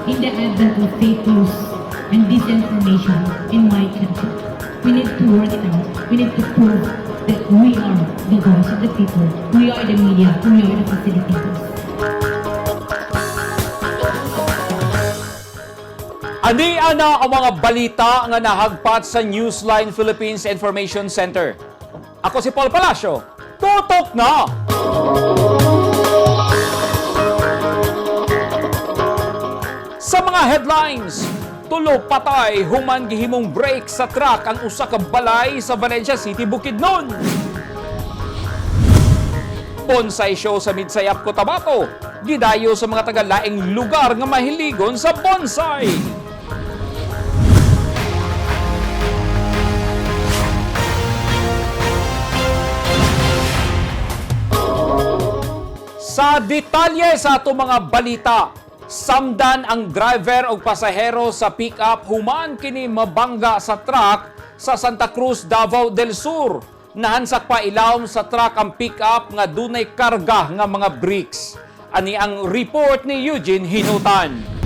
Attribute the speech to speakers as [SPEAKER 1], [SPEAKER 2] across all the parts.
[SPEAKER 1] in the advent of fake news and disinformation in my country. We need to work it out. We need to prove that we are the voice of the people. We are the media. We are the facilitators.
[SPEAKER 2] Anian na ang mga balita nga nahagpat sa Newsline Philippines Information Center. Ako si Paul Palacio. Tutok na! Sa mga headlines, tulo patay human gihimong break sa truck ang usa ka balay sa Valencia City, Bukidnon. Bonsai show sa Midsayap, Cotabato. Gidayo sa mga taga-laing lugar nga mahiligon sa bonsai. Sa detalye sa ato mga balita, samdan ang driver o pasahero sa pick-up human kini mabangga sa truck sa Santa Cruz, Davao del Sur. Nahansak pa ilawom sa truck ang pick-up nga dunay karga nga mga bricks. Ani ang report ni Eugene Hinutan.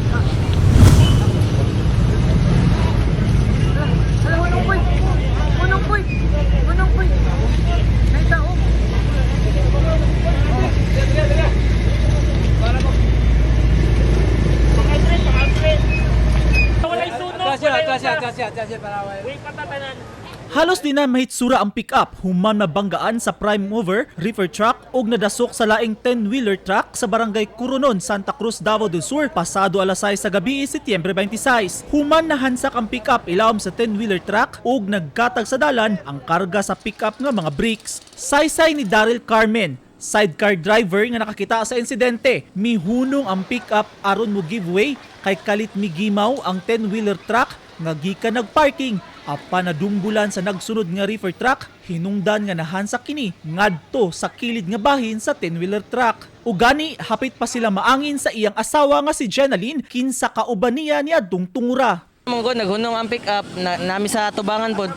[SPEAKER 3] Halos di na mahitsura ang pick-up human mabanggaan sa prime mover, reefer truck ug nadasok sa laing 10-wheeler truck sa barangay Curonon, Santa Cruz, Davao del Sur pasado alas 6 sa gabi, Setyembre 26. Human nahansak ang pick-up ilawom sa 10-wheeler truck ug nagkatag sa dalan ang karga sa pick-up nga mga bricks. Saysay ni Daryl Carmen, sidecar driver nga nakakita sa insidente, mihunong ang pick-up aron mo giveaway kay kalit migimaw ang 10-wheeler truck nga gikan nagparking. Apa nadungbulan sa nagsunod nga reefer truck, hinungdan nga nahansak kini ngadto sa kilid nga bahin sa 10-wheeler truck. Ugani hapit pa sila maangin sa iyang asawa nga si Jenaline kinsa kauban niya ni adtong tungura.
[SPEAKER 4] Monggo naghunong ang pick up nami sa tubangan pod.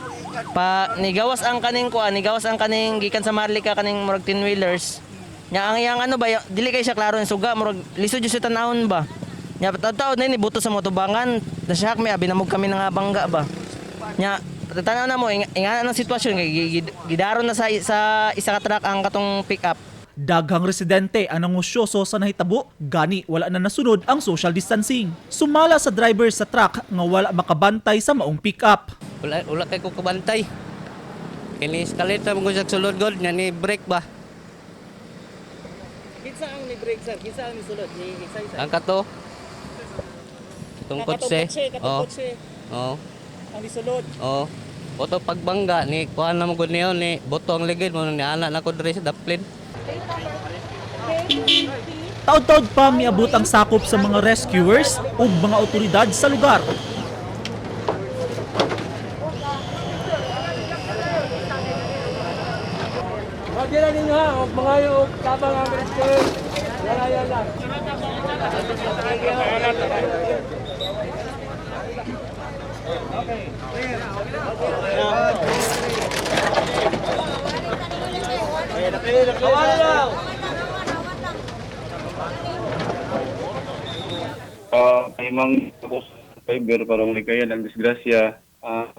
[SPEAKER 4] Pa nigawas ang kaning gikan sa Marlica kaning murag 10-wheelers. Nya ang iyang ano ba dili kay siya klaro ni suga murag lisod jud sa tanawon ba. Nya taw na ni buto sa motobangan, dasyak may abi namog kami nga bangga ba. Nya tanaw na mo ingana ang sitwasyon gidaron na sa isa ka truck ang katong pick up.
[SPEAKER 3] Daghang residente ang nangusyoso sa nahitabo, gani wala na nasunod ang social distancing. Sumala sa driver sa truck nga wala makabantay sa maong pick up.
[SPEAKER 5] Wala kay ko kabantay. Kini escalator mo sa sulod god nya ni brake ba.
[SPEAKER 4] Kinsa ang ni brake sir? Kinsa ang ni sulod ni isa-isa?
[SPEAKER 5] Ang kato. Tungkot se. Oh. Oh.
[SPEAKER 4] Ang ni sulod.
[SPEAKER 5] Oh. Boto pagbangga ni kuan na mo gud niyo ni boto ang ligid mo ni ana na ko diri sa daplin.
[SPEAKER 3] Taud-taud pa miabot ang sakop sa mga rescuers ug mga otoridad sa lugar.
[SPEAKER 6] Magdala ninyo ha, mga yung tabang ang rescuers. Yan lang.
[SPEAKER 7] May mga fiber para malikayan ang disgrasya.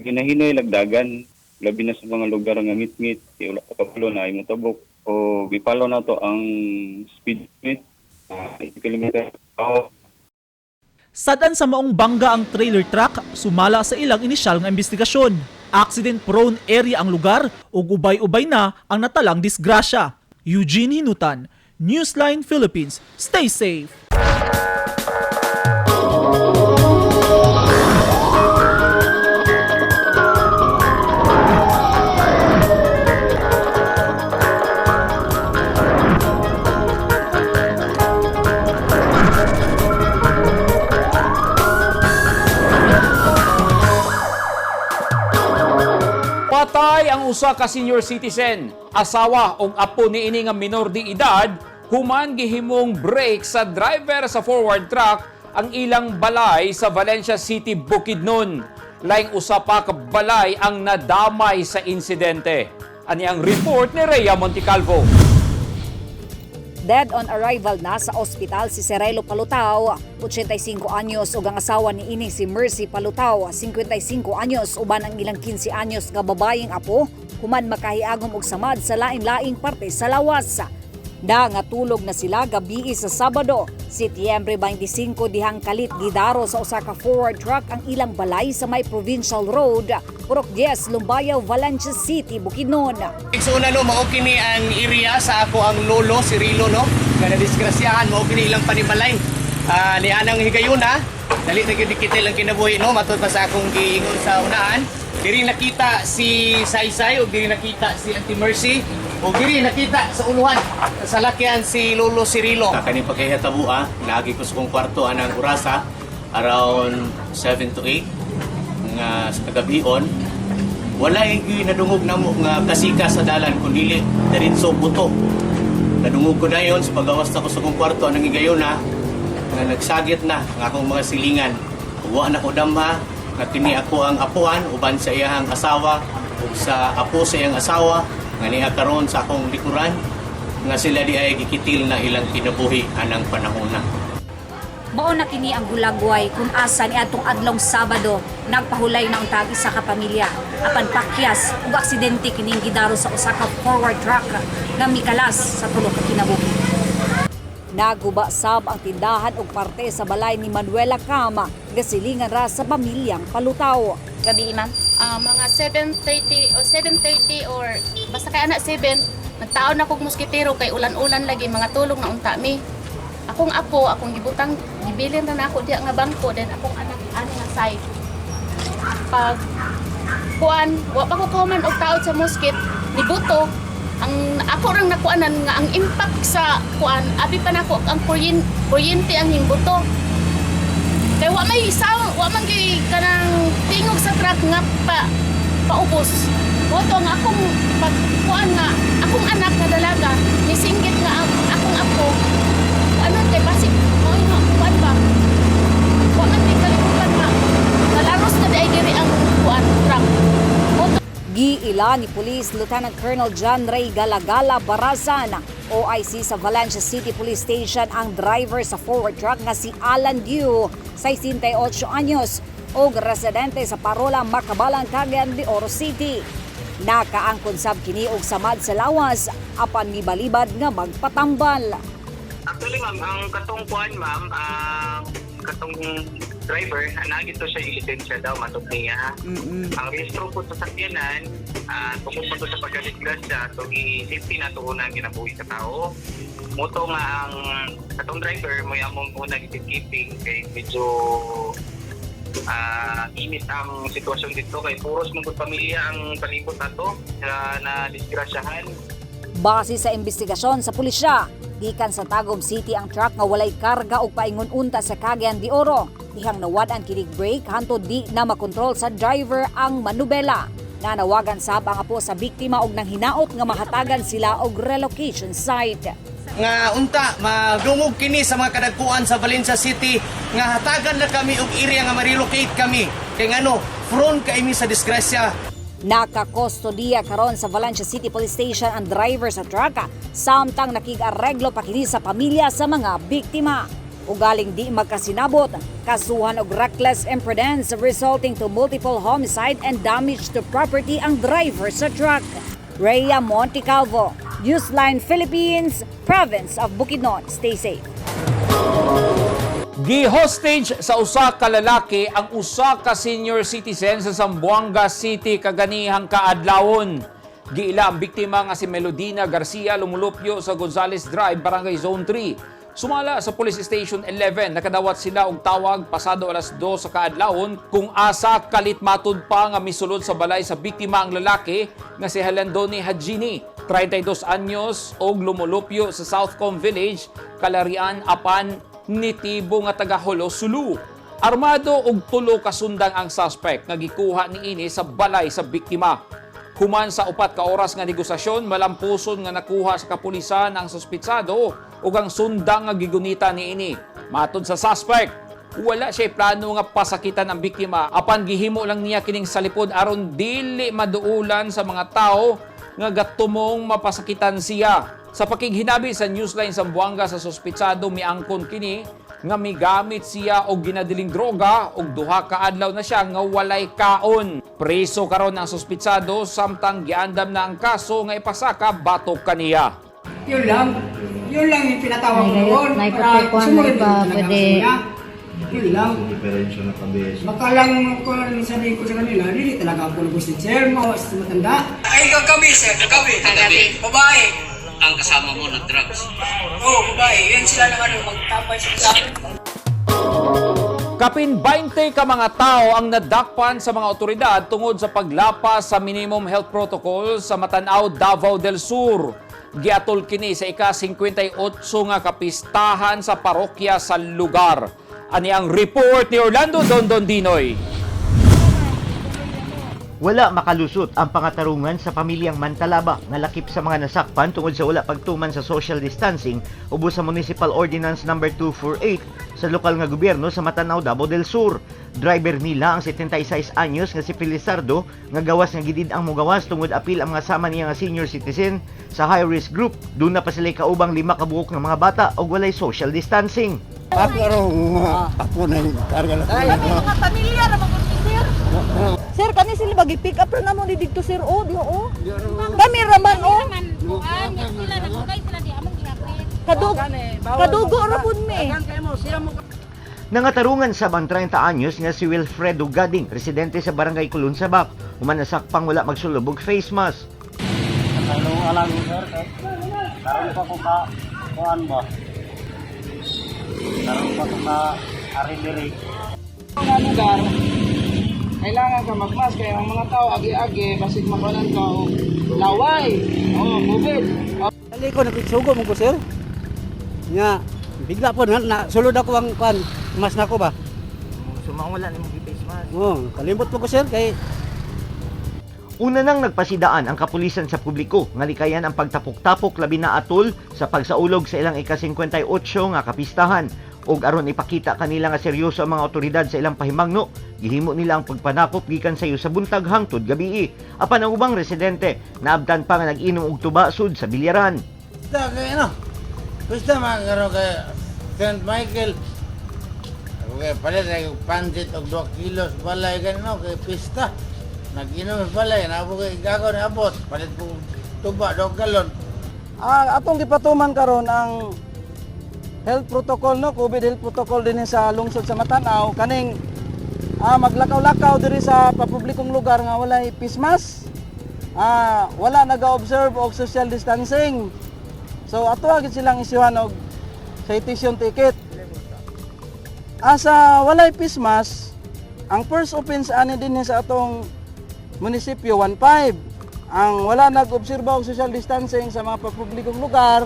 [SPEAKER 7] Ginahinay lagdagan, labi na sa mga lugar nga ngit-ngit, wala pa kapalo na ay motabok. O bipalo na to ang speed limit, 80 km.
[SPEAKER 3] Sadan sa maong bangga ang trailer truck, sumala sa ilang inisyal nga investigasyon. Accident-prone area ang lugar ug ubay-ubay na ang natalang disgrasya. Eugene Hinutan, Newsline Philippines. Stay safe!
[SPEAKER 2] Patay ang usa ka senior citizen, asawa ug apo niini nga minor di edad, human gihimong break sa driver sa forward truck ang ilang balay sa Valencia City, Bukidnon. Laing usa pa ka balay ang nadamay sa insidente. Ani ang report ni Rhea Montecalvo.
[SPEAKER 8] Dead on arrival na sa ospital si Cirilo Palutao, 85 anyos, ug ang asawa ni ini si Mercy Palutao, 55 anyos, uban ang ilang 15 anyos nga babayeng apo, human makahiagom og samad sa laing-laing parte sa lawas. Nangatulog na sila gabi sa Sabado, Setyembre 25 dihang kalit gidaro sa usa ka forward truck ang ilang balay sa may Provincial Road, Purok 10, Lumbayaw, Valencia City, Bukidnon.
[SPEAKER 9] So una no, mao kini ang area sa ako ang lolo si Rilo no, nga nadisgrasyahan mao kini ilang panibalay. Ni anang higayuna, dali na gyud kita lang kinabuhi no, matud pa sa akong giingon sa unahan. Diri nakita si Saysay o diri nakita si Auntie Mercy o diri nakita sa uluhan sa lakyan si Lolo Cirilo. Kani pagkahitabo lagi ko sa kong kwarto anang orasa around 7 to 8 nga sa kagabion. Wala gyud nadungog namo nga kasika sa dalan kundi diretso buto. Nadungog ko dayon sa pagawas ko sa kong kwarto anang higayuna nga nagsagit na nga akong mga silingan. Wa na ko damha nga kini ako ang apuan uban sa iyang asawa ug sa apo sa iyang asawa nga niya karon sa akong likuran nga sila di ay gikitil na ilang kinabuhi anang panahon na.
[SPEAKER 8] Mao na kini ang gulagway kung asa ni atong adlong Sabado nagpahulay na ang tag isa ka pamilya apan pakyas ug aksidente kining gidaro sa usa ka forward truck nga mikalas sa tulo ka kinabuhi. Naguba sab ang tindahan ug parte sa balay ni Manuela Cama, gasilingan ra sa pamilyang Palutao.
[SPEAKER 10] Gabi, ma'am. Mga 7:30 o 7:30 or basta kay anak 7, nagtaon na kog moskitero kay ulan-ulan lagi mga tulong na unta mi. Akong apo, akong gibutang gibilin na nako diya nga bangko then akong anak ani nga side. Pag kuan, wa pa ko kauman og taod sa moskit, nibuto ang ako rang nakuanan nga ang impact sa kuan abi pa nako ang kuryente ang himbuto kay wa may sound wa man gyud kanang tingog sa truck nga paubos boto nga akong pagkuan nga akong anak nga dalaga nisinggit nga akong apo ano kay basig mo nga kuan ba wa man gyud kalibutan nga nalaros na di ay diri ang kuan truck.
[SPEAKER 8] Giila ni Police Lieutenant Colonel John Ray Galagala Barazan, OIC sa Valencia City Police Station ang driver sa forward truck nga si Alan Diu, 68 anyos, o residente sa Parola, Macabalang, Cagayan de Oro City. Nakaangkon sab kini og samad sa lawas apan mibalibad nga magpatambal.
[SPEAKER 11] Actually ma'am, ang katong kuan ma'am, katong driver, nagito siya ilisensya daw matod niya. Ang rehistro po sa sakyanan, tungkol po sa pagkadisgrasya, so i-safety na ito unang ginabuhi sa tao. Muto nga ang katong driver, may among unang isip-keeping kay medyo init ang sitwasyon dito kay puros mong pamilya ang palibot nato na disgrasyahan.
[SPEAKER 8] Base sa investigasyon sa pulisya, gikan sa Tagum City ang truck nga walay karga og paingon unta sa Cagayan de Oro. Ihang nawad-an kinig brake hantod di na makontrol sa driver ang manubela. Nanawagan sab ang apo sa biktima og nang hinaot nga mahatagan sila og relocation site.
[SPEAKER 9] Nga unta madungog kini sa mga kadagkuan sa Valencia City nga hatagan na kami og area nga ma-relocate kami kay ngano front kay mi sa disgrasya.
[SPEAKER 8] Nakakustodiya karon sa Valencia City Police Station ang driver sa truck samtang nakig-areglo pa kini sa pamilya sa mga biktima. Ugaling di magkasinabot, kasuhan og reckless imprudence resulting to multiple homicide and damage to property ang driver sa truck. Rhea Montecalvo, Newsline Philippines, Province of Bukidnon. Stay safe.
[SPEAKER 2] Gi-hostage sa usa ka lalaki ang usa ka senior citizen sa Zamboanga City kaganihang kaadlawon. Giila ang biktima nga si Melodina Garcia lumulupyo sa Gonzales Drive, Barangay Zone 3. Sumala sa Police Station 11, nakadawat sila og tawag pasado alas 2 sa kaadlawon kung asa kalit matud pa nga misulod sa balay sa biktima ang lalaki nga si Halandoni Hajini, 32 anyos og lumulupyo sa Southcom Village, Kalarian apan nitibo nga taga Holo, Sulu. Armado og 3 ka sundang ang suspect nga gikuha niini sa balay sa biktima. Human sa 4 ka oras nga negosasyon, malampuson nga nakuha sa kapulisan ang suspitsado ug ang sundang nga gigunita niini. Matod sa suspect, wala siya plano nga pasakitan ang biktima apan gihimo lang niya kining salipod aron dili maduulan sa mga tao nga gatumong mapasakitan siya. Sa pakighinabi sa Newsline Zamboanga sa suspitsado miangkon kini nga migamit siya og ginadiling droga og duha ka adlaw na siya nga walay kaon. Preso karon ang suspitsado samtang giandam na ang kaso nga ipasaka batok kaniya.
[SPEAKER 6] Yun lang yung pinatawag ko noon. Para
[SPEAKER 1] Naipagkukuhan
[SPEAKER 6] sumunod
[SPEAKER 1] ba
[SPEAKER 6] yung
[SPEAKER 1] pwede?
[SPEAKER 6] niya. Yun lang. Baka lang kung sabihin ko sa kanila, hindi talaga ako nag-gusto, sir. Mawas na matanda. Ay, kagabi, sir. Kagabi. Babae.
[SPEAKER 5] Ang kasama mo ng drugs.
[SPEAKER 6] Oo, babae. Yan sila naman magtapay sa akin.
[SPEAKER 2] Kapin 20 ka mga tao ang nadakpan sa mga otoridad tungod sa paglapas sa minimum health protocol sa Matanao, Davao del Sur. Giatol kini sa ika-58 nga kapistahan sa parokya sa lugar. Ani ang report ni Orlando Dondondinoy.
[SPEAKER 12] Wala makalusot ang pangatarungan sa pamilyang Mantalaba nga lakip sa mga nasakpan tungod sa wala pagtuman sa social distancing ubos sa Municipal Ordinance No. 248 sa lokal nga gobyerno sa Matanao, Davao del Sur. Driver nila ang 76 anyos nga si Felizardo nga gawas nga gidid ang mugawas tungod apil ang mga sama niya nga senior citizen sa high-risk group. Doon na pa sila kaubang 5 ka buok ng mga bata o walay social distancing.
[SPEAKER 6] Ako na yung karga na.
[SPEAKER 13] Mga pamilya na mag-sir. Sir, kami sila mag-pick up na mo ni dito sir. O, di o. Kami raman o. Kadugo rapon mi.
[SPEAKER 12] Nangatarungan sa bang 30 anyos nga si Wilfredo Gading, residente sa Barangay Kulon Sabak, umanasakpang wala magsulubog face mask.
[SPEAKER 6] Alam mo, sir. Karoon pa ko ka. Kuhan ba? Karoon pa ko ka. Ari-diri. Mga lugar, kailangan ka magmas. Kaya ang mga tao, agi-agi, basig makanan ka o laway. O, COVID. Kali ko, nakitsugo mo ko, sir. Nga, bigla po, sulod ako ang kuhan. Mas na ko ba?
[SPEAKER 12] Sumawala ni mo face mask.
[SPEAKER 6] Oo, kalimot po ko, sir. Kay
[SPEAKER 12] Una nang nagpasidaan ang kapulisan sa publiko nga likayan ang pagtapok-tapok labi na atol sa pagsaulog sa ilang ika-58 nga kapistahan. Og aron ipakita kanila nga seryoso ang mga otoridad sa ilang pahimangno, gihimo nila ang pagpanakop gikan sayo sa buntag hangtod gabii. Apan ang ubang residente naabtan pa nga nag-inom og tuba sud sa bilyaran.
[SPEAKER 6] basta kay ano, basta magkaroon kay St. Michael. Ako kay palit na yung pansit og 2 kilos balay ganun kay pista. Nag-inom balay, nabo kay gagaw ni abot, palit po tuba 2 galon. Atong gipatuman karon ang health protocol no, COVID health protocol din sa lungsod sa Matanao kaning maglakaw-lakaw diri sa papublikong lugar nga walay face mask. Wala naga-observe og social distancing. So ato agad silang isiwan og citation ticket. Asa walay face mask, ang first offense ani din sa atong munisipyo 1.5. Ang wala nag-obserba og social distancing sa mga papublikong lugar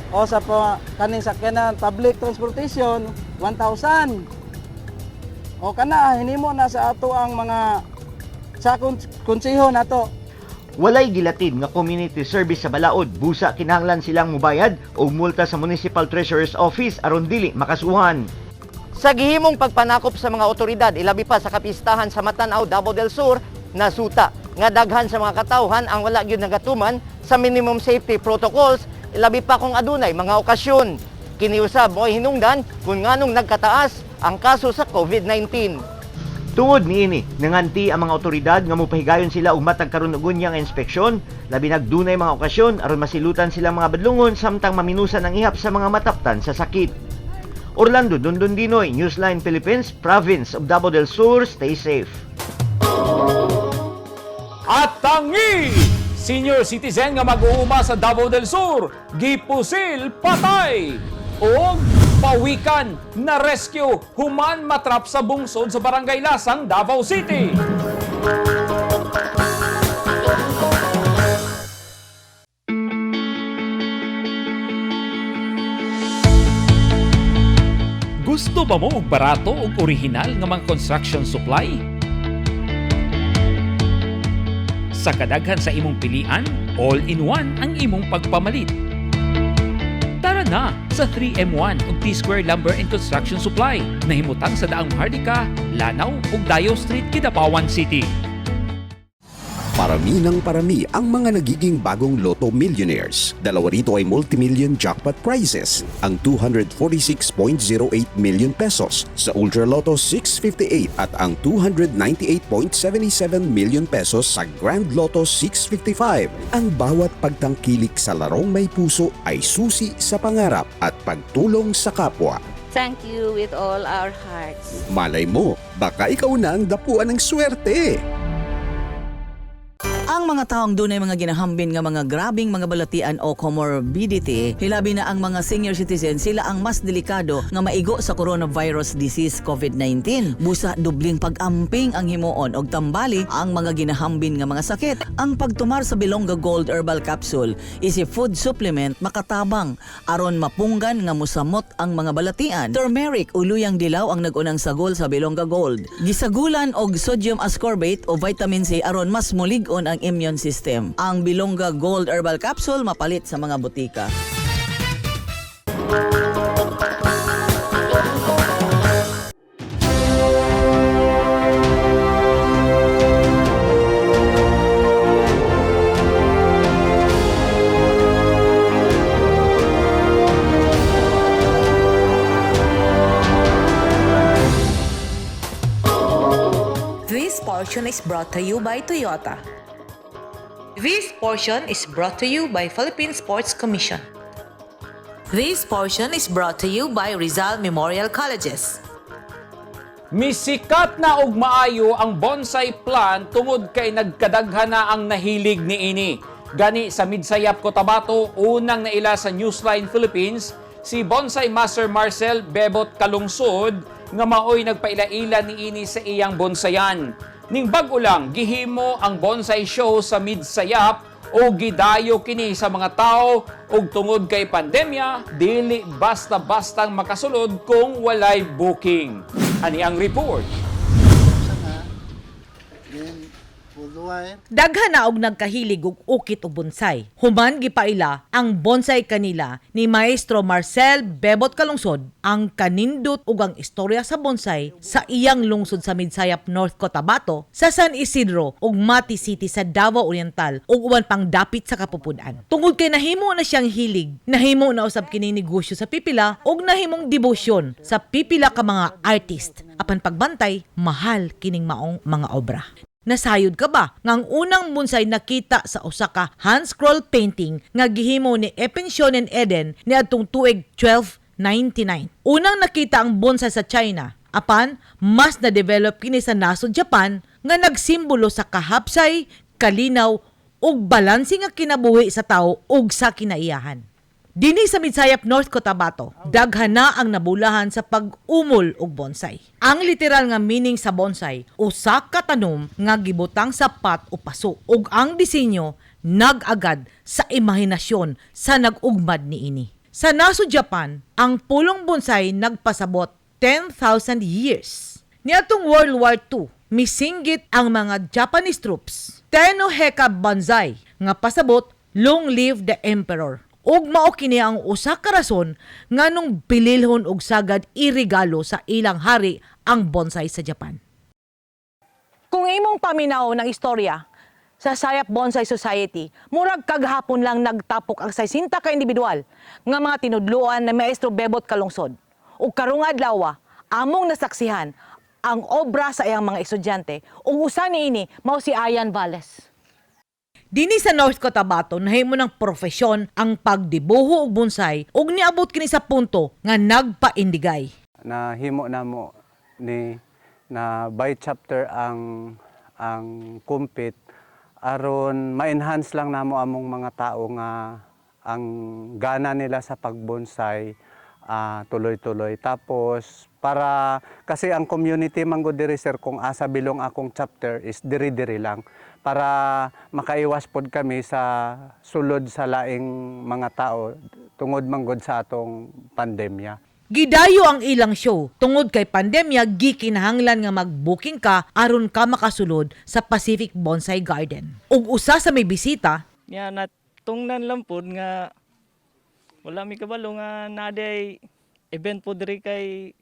[SPEAKER 6] o sa kaning sakyanan public transportation 1,000. O kana hinimo na sa ato ang mga sa konseho nato.
[SPEAKER 12] Walay gilatid nga community service sa balaod, busa kinahanglan silang mubayad og multa sa Municipal Treasurer's Office aron dili makasuhan.
[SPEAKER 14] Sa gihimong pagpanakop sa mga otoridad, ilabi pa sa kapistahan sa Matanao, Davao del Sur, nasuta nga daghan sa mga katawhan ang wala gyud nagatuman sa minimum safety protocols, ilabi pa kung adunay mga okasyon. Kiniusab mo hinungdan kung nganong nagkataas ang kaso sa COVID-19.
[SPEAKER 12] Tungod niini, nanganti ang mga otoridad nga mopahigayon sila og matag karon og unya nga inspeksyon, labi nagdunay mga okasyon aron masilutan silang mga badlungon samtang maminusan ang ihap sa mga mataptan sa sakit. Orlando Dondondinoy, Newsline Philippines, Province of Davao del Sur. Stay safe.
[SPEAKER 2] At tangi! Senior citizen nga mag-uuma sa Davao del Sur, gipusil patay! O pawikan na rescue human matrap sa bungsod sa Barangay Lasang, Davao City. Gusto ba mo og barato ug orihinal nga mga construction supply? Sa kadaghan sa imong pilian, all-in-one ang imong pagpamalit. Tara na sa 3M1 ug T-Square Lumber and Construction Supply na himutang sa daang Hardika, Lanao ug Dayo Street, Kidapawan City.
[SPEAKER 15] Parami ng parami ang mga nagiging bagong Lotto Millionaires. Dalawa rito ay multimillion jackpot prizes. Ang 246.08 million pesos sa Ultra Lotto 658 at ang 298.77 million pesos sa Grand Lotto 655. Ang bawat pagtangkilik sa larong may puso ay susi sa pangarap at pagtulong sa kapwa.
[SPEAKER 16] Thank you with all our hearts.
[SPEAKER 15] Malay mo, baka ikaw na ang dapuan ng swerte.
[SPEAKER 17] Ang mga taong dunay mga ginahambin nga mga grabing mga balatian o comorbidity, hilabi na ang mga senior citizens, sila ang mas delikado nga maigo sa coronavirus disease COVID-19. Busa dubling pag-amping ang himuon og tambali ang mga ginahambin nga mga sakit. Ang pagtumar sa Bilonga Gold Herbal Capsule is a food supplement makatabang aron mapunggan nga musamot ang mga balatian. Turmeric o luyang dilaw ang nag-unang sagol sa Bilonga Gold. Gisagulan og sodium ascorbate o vitamin C aron mas mulig-on ang immune system. Ang Bilonga Gold Herbal Capsule mapalit sa mga butika.
[SPEAKER 18] This portion is brought to you by Toyota. This portion is brought to you by Philippine Sports Commission. This portion is brought to you by Rizal Memorial Colleges.
[SPEAKER 2] Misikat na og maayo ang bonsai plant tungod kay nagkadaghan na ang nahilig niini. Gani sa Midsayap, Cotabato, unang naila sa Newsline Philippines si Bonsai Master Marcel Bebot Kalungsod nga maoy nagpaila-ila niini sa iyang bonsayan. Ning bag-o lang, gihimo ang bonsai show sa Midsayap o gidayo kini sa mga tao ug tungod kay pandemya, dili basta-bastang makasulod kung walay booking. Ani ang report.
[SPEAKER 19] Daghan na og nagkahilig og ukit og bonsai. Human gipaila ang bonsai kanila ni Maestro Marcel Bebot Kalungsod, ang kanindot ug ang istorya sa bonsai sa iyang lungsod sa Midsayap, North Cotabato, sa San Isidro ug Mati City sa Davao Oriental ug uban pang dapit sa Kapupudan. Tungod kay nahimo na siyang hilig, nahimo na usab kini negosyo sa pipila ug nahimong debosyon sa pipila ka mga artist. Apan pagbantay, mahal kining maong mga obra. Nasayod ka ba ngang unang bonsai nakita sa usa ka hand-scroll painting nga gihimo ni Epension and Eden niadtong tuig 1299. Unang nakita ang bonsai sa China, apan mas na-develop kini sa nasod Japan nga nagsimbolo sa kahapsay, kalinaw ug balanse nga kinabuhi sa tawo ug sa kinaiyahan. Dini sa Midsayap, North Cotabato, daghan na ang nabulahan sa pag-umol og bonsai. Ang literal nga meaning sa bonsai, usa ka tanom nga gibutang sa pat o paso ug ang disenyo nag-agad sa imahinasyon sa nag-ugmad niini. Sa nasod Japan, ang pulong bonsai nagpasabot 10,000 years. Niadtong World War II, misinggit ang mga Japanese troops. Tenoheka Banzai nga pasabot, Long Live the Emperor. Ug mao kini ang usa ka rason nga nung bililhon og sagad irigalo sa ilang hari ang bonsai sa Japan. Kung imong paminaw ng istorya sa Sayap Bonsai Society, murag kaghapon lang nagtapok ang 60 ka individual nga mga tinudluan na Maestro Bebot Kalungsod. Ug karong adlaw among nasaksihan ang obra sa iyang mga estudyante ug usa niini mao si Ayan Valles. Dini sa North Cotabato, nahimo ng profesyon ang pagdibuho og bonsai ug niabot kini sa punto nga nagpaindigay.
[SPEAKER 20] Nahimo namo ni na by chapter ang compete aron ma-enhance lang namo among mga tao nga ang gana nila sa pagbonsai tuloy-tuloy. Tapos para kasi ang community man gud diri sir kung asa bilong akong chapter is diri-diri lang para makaiwas pod kami sa sulod sa laing mga tao tungod man gud sa atong pandemya.
[SPEAKER 19] Gidayo ang ilang show tungod kay pandemya, gikinahanglan nga mag-booking ka aron ka makasulod sa Pacific Bonsai Garden. Ug usa sa may bisita,
[SPEAKER 21] nya natungnan lang pod nga wala mi kabalo nga naday event po diri kay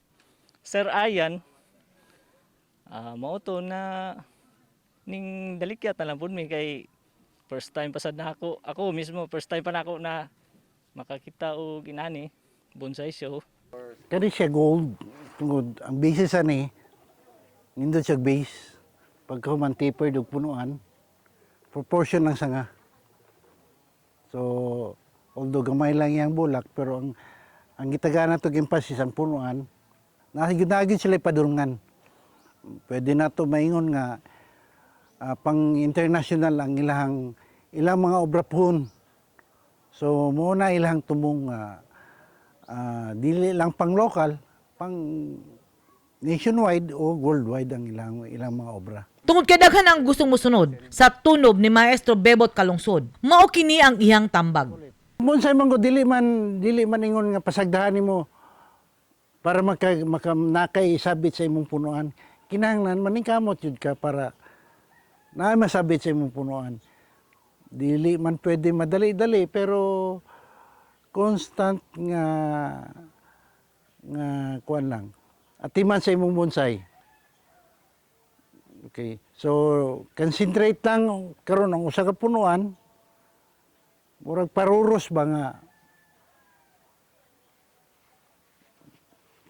[SPEAKER 21] Sir Ayan. Mao to na ning dalikyat na lang po mi kay first time pa sad na ako mismo first time pa na ako na makakita og inani bonsai show.
[SPEAKER 4] Kani siya gold tungod ang base sa ni nindot siya base pagka human taper og punuan proportion ng sanga. So although gamay lang yang bulak pero ang gitagana to emphasis ang punuan nagid sila padurungan. Pwede na to maingon nga pang international ang ilang mga obra pohon. So mo na ilang tumong dili lang pang local, pang nationwide o worldwide ang ilang mga obra.
[SPEAKER 19] Tungod kay daghan ang gustong mosunod sa tunob ni Maestro Bebot Kalungsod, mao kini ang iyang tambag.
[SPEAKER 4] Bonsai man ko dili man ingon nga pasagdahan nimo para nakay sabit sa imong punuan. Kinahanglan maningkamot jud ka para na masabit sa imong punuan. Dili man pwede madali-dali pero constant nga kuan lang. Atiman sa imong bonsai. Okay. So concentrate lang karon ang usa ka punuan. Murag paruros ba nga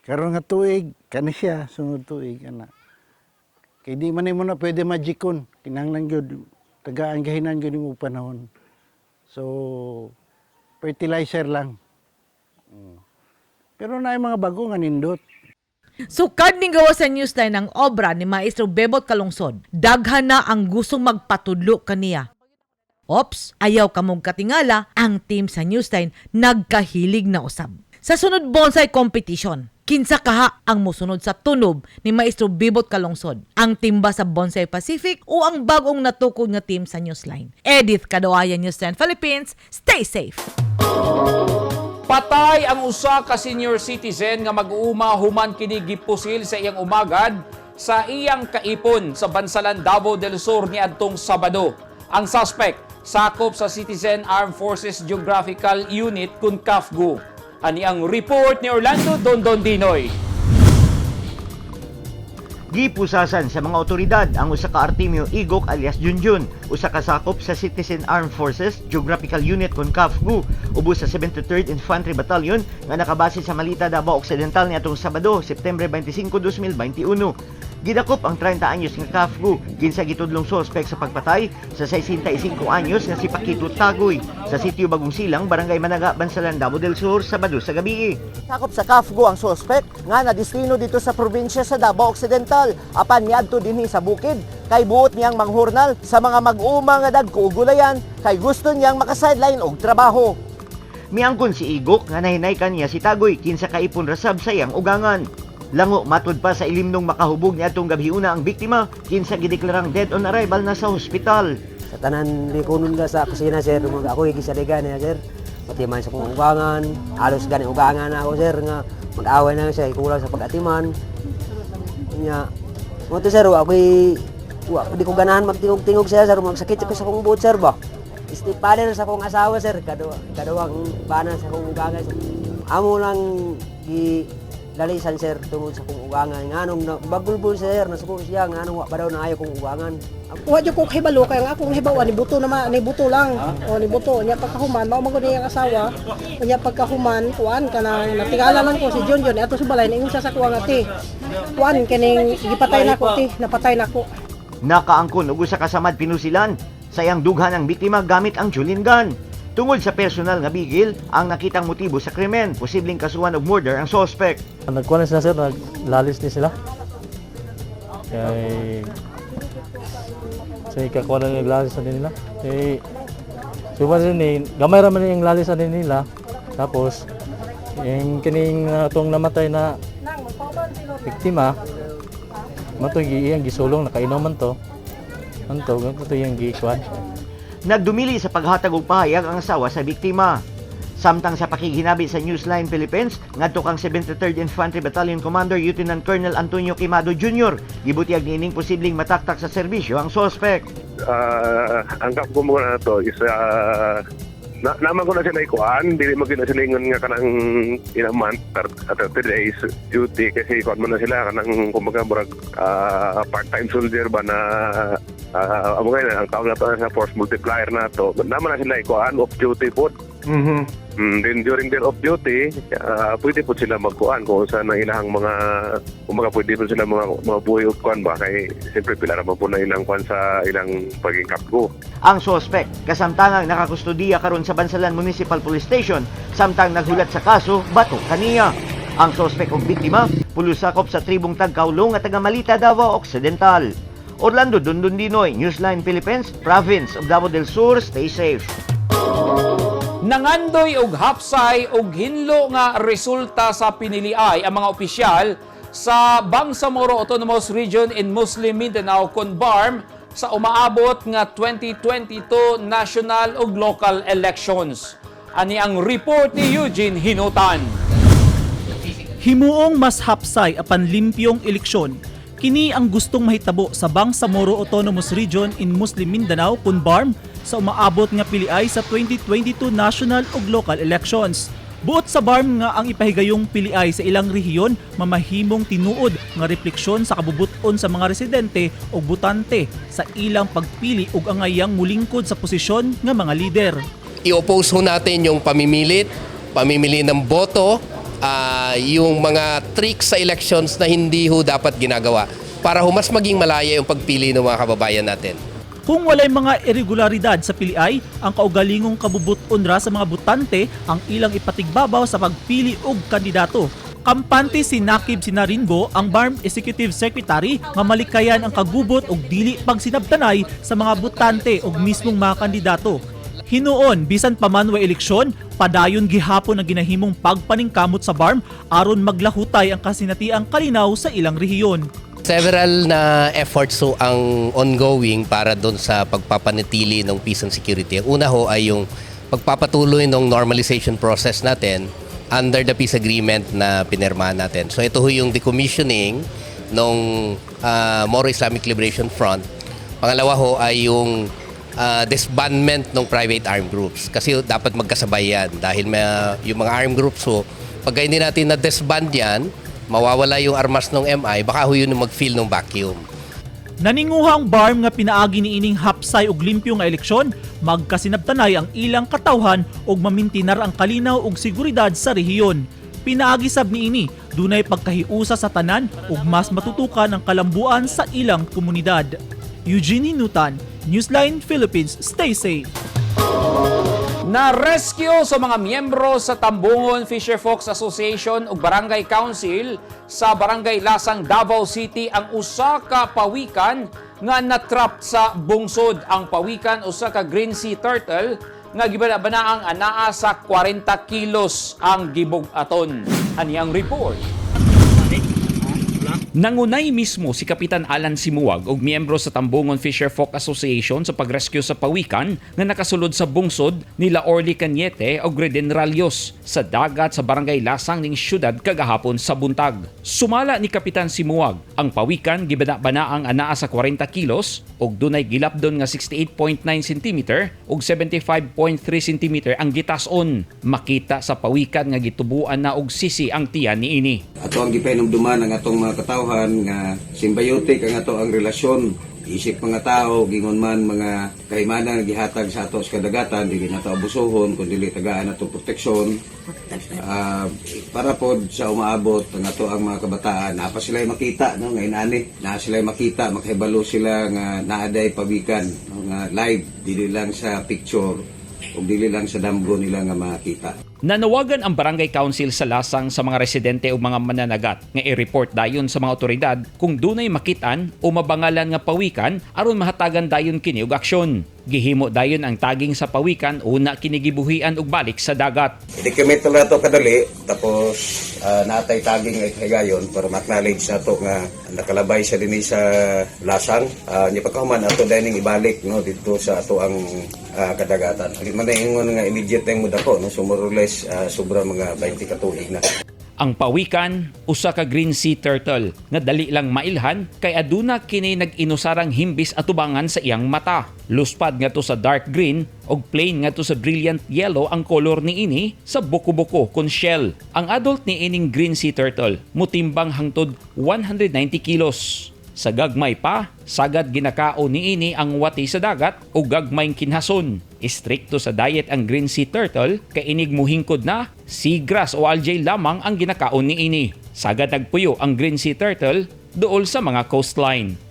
[SPEAKER 4] karon nga tuig kani siya sunod tuig ana. Kay di man mo na pwede magikon kinahanglan gyud tagaan gahinan gyud mo panahon. So fertilizer lang. Pero naay mga bago nga nindot.
[SPEAKER 19] Sukad ning gawa sa newsline ang obra ni Maestro Bebot Kalungsod, daghan na ang gustong magpatudlo kaniya. Ops, ayaw kamong katingala, ang team sa newsline nagkahilig na usab. Sa sunod bonsai competition, kinsa kaha ang musunod sa tunob ni Maestro Bebot Kalungsod, ang timba sa Bonsai Pacific o ang bagong natukod nga team sa newsline. Edith Kadoayan, Newsline Philippines, stay safe!
[SPEAKER 2] Patay ang usa ka senior citizen nga mag-uuma human kini gipusil sa iyang umagad sa iyang kaipon sa Bansalan, Davao del Sur niadtong Sabado. Ang suspect sakop sa Citizen Armed Forces Geographical Unit kun CAFGU. Ani ang report ni Orlando Dondondinoy.
[SPEAKER 12] Gipusasan sa mga otoridad ang usa ka Artemio Igok alias Junjun, usa ka sakop sa Citizen Armed Forces Geographical Unit kon CAFGU, ubos sa 73rd Infantry Battalion nga nakabase sa Malita, Davao Occidental niadtong Sabado, September 25, 2021. Gidakop ang 30 anyos nga CAFGU kinsa gitudlong suspect sa pagpatay sa 65 anyos nga si Paquito Tagoy sa sitio Bagong Silang, Barangay Managa, Bansalan, Davao del Sur, Sabado sa gabi.
[SPEAKER 14] Sakop sa CAFGU ang suspect nga nadistino dito sa probinsya sa Davao Occidental apan niadto dinhi sa bukid kay buot niyang manghurnal sa mga mag-uma nga dagko ug gulayan kay gusto niyang maka-sideline og trabaho.
[SPEAKER 12] Miangkon si Igok nga nahinay kaniya si Tagoy kinsa kaipon rasab sa iyang ugangan. Lango matud pa sa ilimnong makahubog niadtong gabhiuna ang biktima kinsa gideklarang dead on arrival na sa hospital.
[SPEAKER 22] Sa tanan likunon nga sa kusina sir, ako gisaligan niya sir. Pati man sa kong ugangan, halos gani ugangan na ako sir nga mag-away na siya kulang sa pag-atiman. Nya mo to sir, ako di ko ganahan magtingog-tingog siya sir, magsakit ko sa kong buot sir ba. Stepfather sa kong asawa sir, kadawang bana sa kong ugangan sir. Amo lang lalisan sir tungod sa kong ugangan nganong bagulbul sir nasuko siya nganong wa pa daw naayo kong ugangan.
[SPEAKER 23] Wa jud ko hibalo kay nga akong hibaw ni buto na ni buto lang o ni buto nya pagkahuman mao man gud ang asawa nya pagkahuman kuan kana natingala man ko si John ato sa balay ingon sa kuwang ati kuan kining gipatay nako ti napatay nako.
[SPEAKER 12] Nakaangkon og usa ka samad pinusilan sa iyang dughan ang biktima gamit ang Julin gun. Tungod sa personal nga bigil, ang nakitang motibo sa krimen, posibleng kasuhan og murder ang suspect.
[SPEAKER 24] Nagkuha na sila sir, naglalis din sila. Kaya ikakuha na naglalis na din nila. Suba din gamay raman yung lalis na din nila. Tapos, yung kining itong namatay na biktima, iyang gisulong, nakainom man to. Ito yung gikuhan.
[SPEAKER 12] Nagdumili sa paghatag og pahayag ang asawa sa biktima. Samtang sa pakiginabi sa Newsline Philippines, ngadto kang 73rd Infantry Battalion Commander Lieutenant Colonel Antonio Quimado Jr. gibutiag niining posibleng mataktak sa serbisyo ang suspect.
[SPEAKER 25] Ang CAFGU mo na ito is
[SPEAKER 3] naman ko na sila ikuan, dili magina sila ingon nga kanang in a month or 30 days duty kasi ikuan mo na sila kanang kumbaga murag part-time soldier ba na amo nga ang tawag na to sa force multiplier na to. Naman na sila ikuan off duty po. Then during their off duty, pwede po sila magkuan kung saan ang ilang mga kumbaga pwede po sila mga buhay of kuan ba kay siyempre pila naman po na ilang kuan sa ilang pagiging kapgo.
[SPEAKER 12] Ang suspect kasamtangang nakakustudiya karon sa Bansalan Municipal Police Station samtang naghulat sa kaso batok kaniya. Ang suspect og biktima pulusakop sa tribong Tagkaulong at taga Malita, Davao Occidental. Orlando Dondondinoy, Newsline Philippines, Province of Davao del Sur. Stay safe.
[SPEAKER 2] Nangandoy og hapsay og hinlo nga resulta sa piniliay ang mga opisyal sa Bangsamoro Autonomous Region in Muslim Mindanao CONBARM sa umaabot nga 2022 national ug local elections. Ani ang report ni Eugene Hinutan.
[SPEAKER 7] Himuong mas hapsay apan limpyong eleksyon. Kini ang gustong mahitabo sa Bangsamoro Autonomous Region in Muslim Mindanao CONBARM sa umaabot nga piliay sa 2022 national ug local elections. Buot sa BARM nga ang ipahigayong piliay sa ilang rehiyon mamahimong tinuod nga refleksyon sa kabubuton sa mga residente o butante sa ilang pagpili ug angayang mulingkod sa posisyon nga mga lider.
[SPEAKER 10] I-oppose ho natin yung pamimili ng boto, yung mga tricks sa elections na hindi ho dapat ginagawa para ho mas maging malaya yung pagpili ng mga kababayan natin.
[SPEAKER 7] Kung walay mga irregularidad sa piliay, ang kaugalingong kabubuton ra sa mga butante ang ilang ipatigbabaw sa pagpili og kandidato. Kampante si Nakib Sinaringo, ang BARM Executive Secretary, nga malikayan ang kagubot og dili pagsinabtanay sa mga butante og mismong mga kandidato. Hinuon, bisan pa man wa eleksyon, padayon gihapon ang ginahimong pagpaningkamot sa BARM aron maglahutay ang kasinatiang kalinaw sa ilang rehiyon.
[SPEAKER 10] Several na efforts so ang ongoing para doon sa pagpapanatili ng peace and security. Ang una ho ay yung pagpapatuloy ng normalization process natin under the peace agreement na pinirmahan natin. So ito ho yung decommissioning ng Moro Islamic Liberation Front. Pangalawa ho ay yung disbandment ng private armed groups. Kasi dapat magkasabay yan dahil yung mga armed groups ho, pag hindi natin na-disband yan, mawawala yung armas ng MI, baka ho yun mag-feel ng vacuum.
[SPEAKER 7] Naninguha ang BARM nga pinaagi ni ining hapsay og limpyo nga eleksyon, magkasinabtanay ang ilang katawhan og mamintinar ang kalinaw ug seguridad sa rehiyon. Pinaagi sab niini, dunay pagkahiusa sa tanan ug mas matutukan ang kalambuan sa ilang komunidad. Eugene Hinutan, Newsline Philippines. Stay safe.
[SPEAKER 2] Na-rescue sa mga miyembro sa Tambungon Fisher-Folk Association ug Barangay Council sa Barangay Lasang, Davao City ang usa ka pawikan nga natrap sa bungsod. Ang pawikan usa ka green sea turtle nga gibana-bana ang anaa sa 40 kilos ang gibug-aton. Ani ang report. Nangunay mismo si Kapitan Alan Simuwag og miyembro sa Tambungon Fisher-Folk Association sa pagrescue sa pawikan nga nakasulod sa bungsod nila Orly Cañete og Reden Ralios sa dagat sa Barangay Lasang ning syudad kagahapon sa buntag. Sumala ni Kapitan Simuwag, ang pawikan gibana-bana ang anaa sa 40 kilos og dunay gilapdon nga 68.9 cm ug 75.3 cm ang gitason. Makita sa pawikan nga gitubuan na og sisi ang tiyan niini.
[SPEAKER 11] Ato ang gipahinumduman ang atong mga katawhan nga symbiotic ang ato ang relasyon. Isip mga tao, gingon man mga kahimanan nga gihatag sa ato sa kadagatan, dili nato abusohon kundi tagaan nato proteksyon. Para pod sa umaabot ang ato ang mga kabataan, napa sila makita no ngayon ani, na sila makita, makahibalo sila nga naaday pawikan no, nga live, dili lang sa picture o dili lang sa damgo nila nga makita.
[SPEAKER 2] Nanawagan ang Barangay Council sa Lasang sa mga residente o mga mananagat nga i-report dayon sa mga otoridad kung dunay makitan o mabangalan nga pawikan aron mahatagan dayon kini og aksyon. Gihimo dayon ang taging sa pawikan una kini gibuhian og balik sa dagat.
[SPEAKER 11] Idikimit na ito kadali tapos natay taging ay higayon para ma-acknowledge sa ito nga nakalabay sa dinhi sa Lasang. Nya pagkahuman ato dining ibalik no dito sa ato ang kadagatan. Di man ingon nga immediate ang mudako no sumurulay sobra mga 20 ka tuig na.
[SPEAKER 2] Ang pawikan, usa ka green sea turtle nga dali lang mailhan kay aduna kini nag-inusarang himbis atubangan sa iyang mata. Luspad nga to sa dark green og plain nga to sa brilliant yellow ang kolor niini sa buko-buko kon shell. Ang adult niining green sea turtle mutimbang hangtod 190 kilos. Sa gagmay pa, sagad ginakao niini ang wati sa dagat o gagmayng kinhason. Istrikto sa diet ang green sea turtle kay inig muhingkod na seagrass o algae lamang ang ginakao niini. Sagad nagpuyo ang green sea turtle duol sa mga coastline.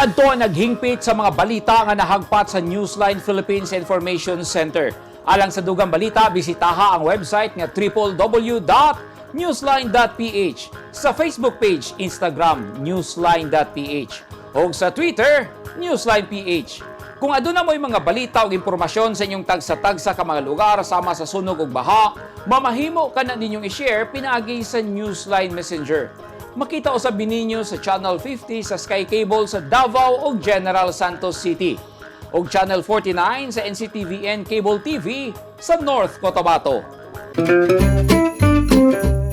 [SPEAKER 2] Kadto naghingpit sa mga balita nga nahagpat sa Newsline Philippines Information Center. Alang sa dugang balita, bisitaha ang website nga www.newsline.ph, sa Facebook page, Instagram, newsline.ph, o sa Twitter, newsline.ph. Kung aduna mo'y mga balita o impormasyon sa inyong tagsa-tagsa ka mga lugar sama sa sunog o baha, mamahimo ka na ninyong i-share pinaagi sa Newsline Messenger. Makita usab ninyo sa Channel 50 sa Sky Cable sa Davao o General Santos City, o Channel 49 sa NCTVN Cable TV sa North Cotabato.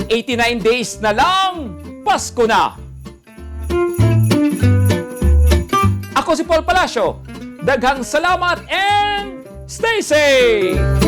[SPEAKER 2] 89 days na lang, Pasko na! Ako si Paul Palacio. Daghang salamat and stay safe!